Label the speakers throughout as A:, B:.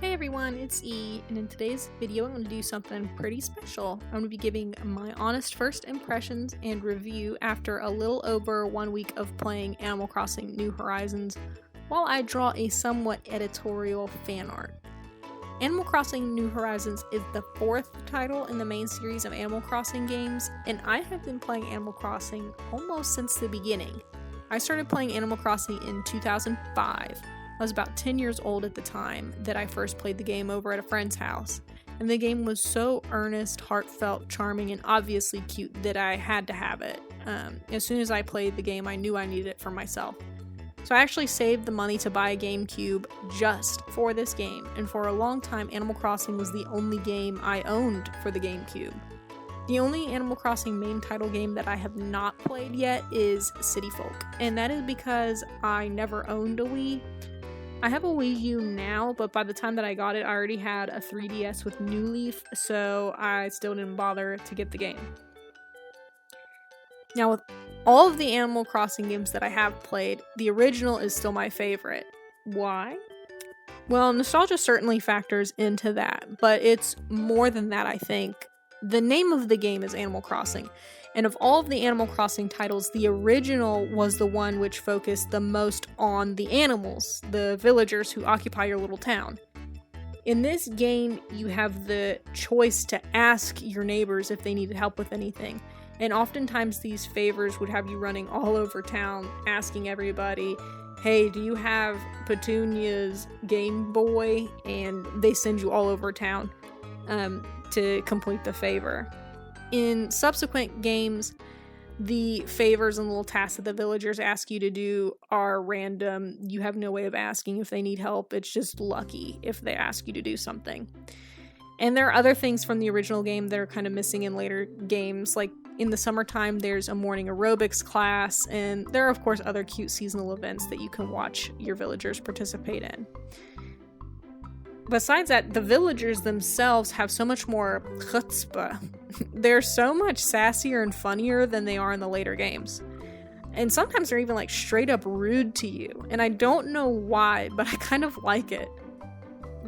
A: Hey everyone, it's E, and in today's video I'm going to do something pretty special. I'm going to be giving my honest first impressions and review after a little over 1 week of playing Animal Crossing New Horizons while I draw a somewhat editorial fan art. Animal Crossing New Horizons is the 4th title in the main series of Animal Crossing games, and I have been playing Animal Crossing almost since the beginning. I started playing Animal Crossing in 2005. I was about 10 years old at the time that I first played the game over at a friend's house, and the game was so earnest, heartfelt, charming, and obviously cute that I had to have it. As soon as I played the game, I knew I needed it for myself. So I actually saved the money to buy a GameCube just for this game, and for a long time Animal Crossing was the only game I owned for the GameCube. The only Animal Crossing main title game that I have not played yet is City Folk, and that is because I never owned a Wii. I have a Wii U now, but by the time that I got it, I already had a 3DS with New Leaf, so I still didn't bother to get the game. Now, with all of the Animal Crossing games that I have played, the original is still my favorite. Why? Well, nostalgia certainly factors into that, but it's more than that, I think. The name of the game is Animal Crossing, and of all of the Animal Crossing titles, the original was the one which focused the most on the animals, the villagers who occupy your little town. In this game, you have the choice to ask your neighbors if they needed help with anything, and oftentimes these favors would have you running all over town asking everybody, hey, do you have Petunia's Game Boy? And they send you all over town to complete the favor. In subsequent games, the favors and little tasks that the villagers ask you to do are random. You have no way of asking if they need help. It's just lucky if they ask you to do something. And there are other things from the original game that are kind of missing in later games. Like in the summertime, there's a morning aerobics class, and there are of course other cute seasonal events that you can watch your villagers participate in. Besides that, the villagers themselves have so much more chutzpah. They're so much sassier and funnier than they are in the later games. And sometimes they're even like straight up rude to you. And I don't know why, but I kind of like it.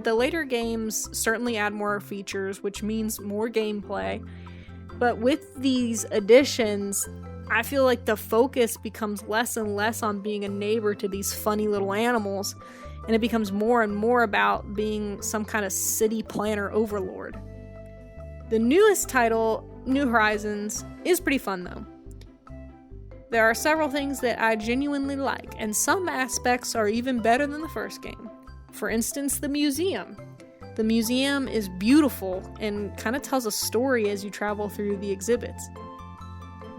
A: The later games certainly add more features, which means more gameplay. But with these additions, I feel like the focus becomes less and less on being a neighbor to these funny little animals, and it becomes more and more about being some kind of city planner overlord. The newest title, New Horizons, is pretty fun though. There are several things that I genuinely like, and some aspects are even better than the first game. For instance, the museum. The museum is beautiful and kind of tells a story as you travel through the exhibits.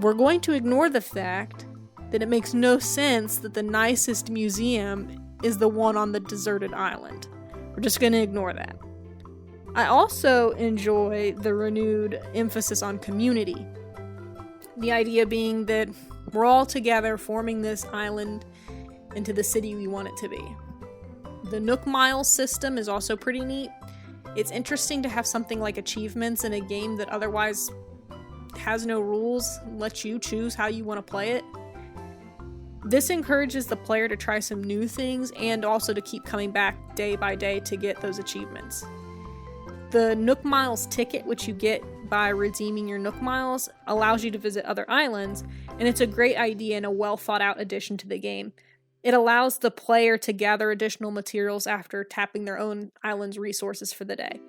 A: We're going to ignore the fact that it makes no sense that the nicest museum is the one on the deserted island. We're just going to ignore that. I also enjoy the renewed emphasis on community. The idea being that we're all together forming this island into the city we want it to be. The Nook Miles system is also pretty neat. It's interesting to have something like achievements in a game that otherwise has no rules, lets you choose how you want to play it. This encourages the player to try some new things and also to keep coming back day by day to get those achievements. The Nook Miles ticket, which you get by redeeming your Nook Miles, allows you to visit other islands, and it's a great idea and a well thought out addition to the game. It allows the player to gather additional materials after tapping their own island's resources for the day.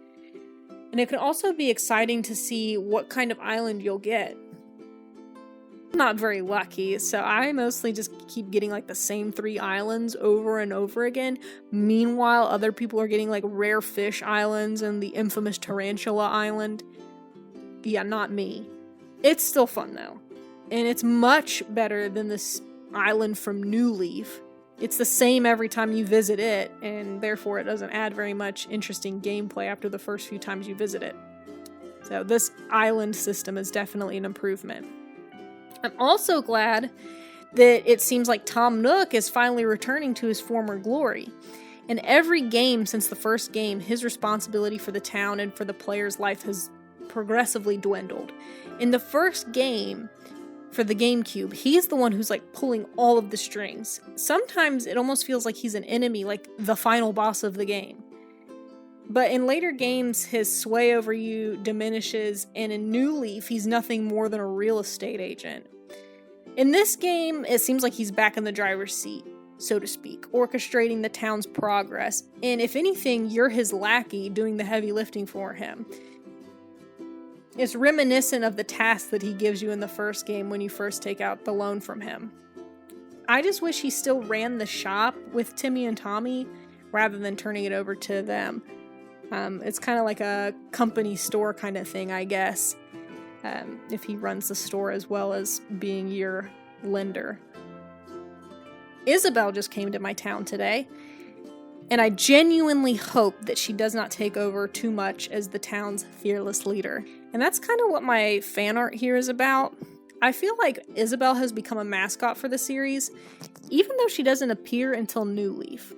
A: And it can also be exciting to see what kind of island you'll get. Not very lucky, so I mostly just keep getting like the same 3 islands over and over again. Meanwhile, other people are getting like rare fish islands and the infamous tarantula island. Yeah, not me. It's still fun though, and it's much better than this island from New Leaf. It's the same every time you visit it, and therefore it doesn't add very much interesting gameplay after the first few times you visit it. So this island system is definitely an improvement. I'm also glad that it seems like Tom Nook is finally returning to his former glory. In every game since the first game, his responsibility for the town and for the player's life has progressively dwindled. In the first game, for the GameCube, he's the one who's like pulling all of the strings. Sometimes it almost feels like he's an enemy, like the final boss of the game. But in later games, his sway over you diminishes, and in New Leaf, he's nothing more than a real estate agent. In this game, it seems like he's back in the driver's seat, so to speak, orchestrating the town's progress, and if anything, you're his lackey doing the heavy lifting for him. It's reminiscent of the task that he gives you in the first game when you first take out the loan from him. I just wish he still ran the shop with Timmy and Tommy, rather than turning it over to them. It's kind of like a company store kind of thing, I guess, if he runs the store as well as being your lender. Isabelle just came to my town today, and I genuinely hope that she does not take over too much as the town's fearless leader. And that's kind of what my fan art here is about. I feel like Isabelle has become a mascot for the series, even though she doesn't appear until New Leaf.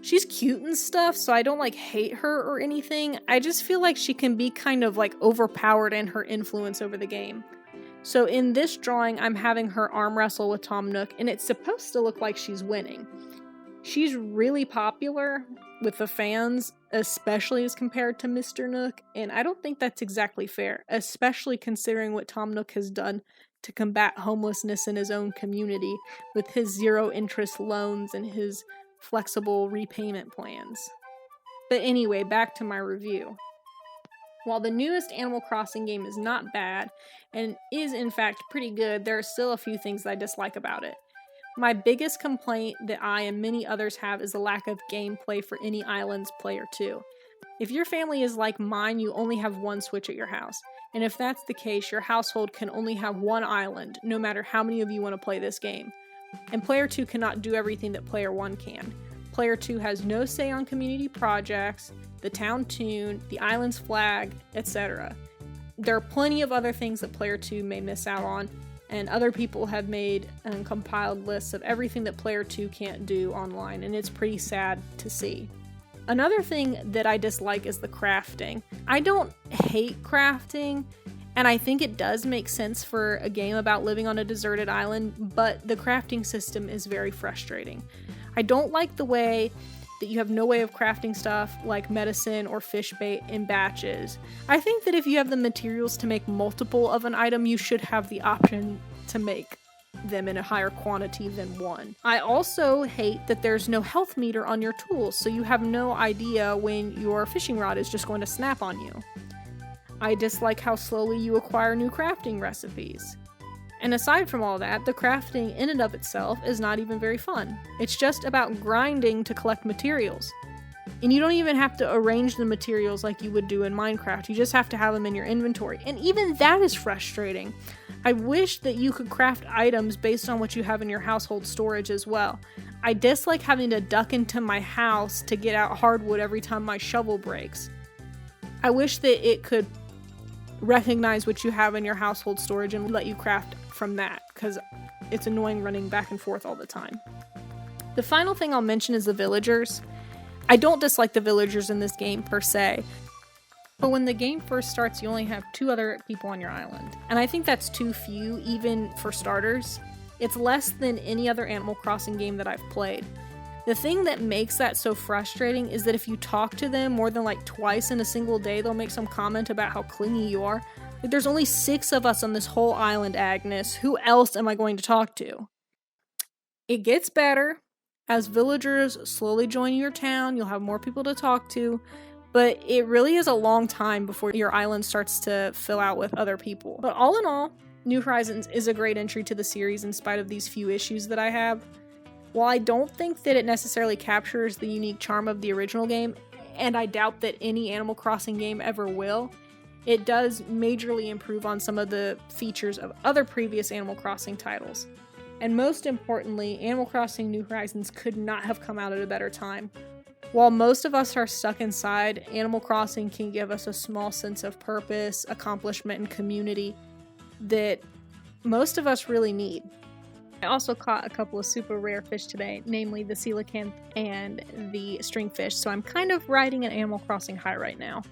A: She's cute and stuff, so I don't like hate her or anything. I just feel like she can be kind of like overpowered in her influence over the game. So in this drawing, I'm having her arm wrestle with Tom Nook, and it's supposed to look like she's winning. She's really popular with the fans, especially as compared to Mr. Nook, and I don't think that's exactly fair, especially considering what Tom Nook has done to combat homelessness in his own community with his zero-interest loans and his flexible repayment plans. But anyway, back to my review. While the newest Animal Crossing game is not bad, and is in fact pretty good, there are still a few things that I dislike about it. My biggest complaint that I and many others have is the lack of gameplay for any islands player 2. If your family is like mine, you only have one Switch at your house. And if that's the case, your household can only have one island, no matter how many of you want to play this game. And Player 2 cannot do everything that Player 1 can. Player 2 has no say on community projects, the town tune, the island's flag, etc. There are plenty of other things that Player 2 may miss out on, and other people have made and compiled lists of everything that Player 2 can't do online, and it's pretty sad to see. Another thing that I dislike is the crafting. I don't hate crafting, and I think it does make sense for a game about living on a deserted island, but the crafting system is very frustrating. I don't like the way that you have no way of crafting stuff like medicine or fish bait in batches. I think that if you have the materials to make multiple of an item, you should have the option to make them in a higher quantity than one. I also hate that there's no health meter on your tools, so you have no idea when your fishing rod is just going to snap on you. I dislike how slowly you acquire new crafting recipes. And aside from all that, the crafting in and of itself is not even very fun. It's just about grinding to collect materials. And you don't even have to arrange the materials like you would do in Minecraft, you just have to have them in your inventory. And even that is frustrating. I wish that you could craft items based on what you have in your household storage as well. I dislike having to duck into my house to get out hardwood every time my shovel breaks. I wish that it could recognize what you have in your household storage and let you craft from that, because it's annoying running back and forth all the time. The final thing I'll mention is the villagers. I don't dislike the villagers in this game per se, but when the game first starts you only have 2 other people on your island, and I think that's too few even for starters. It's less than any other Animal Crossing game that I've played. The thing that makes that so frustrating is that if you talk to them more than like twice in a single day, they'll make some comment about how clingy you are. Like, there's only 6 of us on this whole island, Agnes. Who else am I going to talk to? It gets better. As villagers slowly join your town, you'll have more people to talk to, but it really is a long time before your island starts to fill out with other people. But all in all, New Horizons is a great entry to the series in spite of these few issues that I have. While I don't think that it necessarily captures the unique charm of the original game, and I doubt that any Animal Crossing game ever will, it does majorly improve on some of the features of other previous Animal Crossing titles. And most importantly, Animal Crossing New Horizons could not have come out at a better time. While most of us are stuck inside, Animal Crossing can give us a small sense of purpose, accomplishment, and community that most of us really need. I also caught a couple of super rare fish today, namely the coelacanth and the stringfish, so I'm kind of riding an Animal Crossing high right now.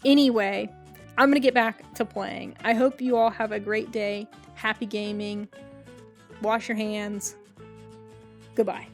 A: Anyway, I'm gonna get back to playing. I hope you all have a great day, happy gaming, wash your hands, goodbye.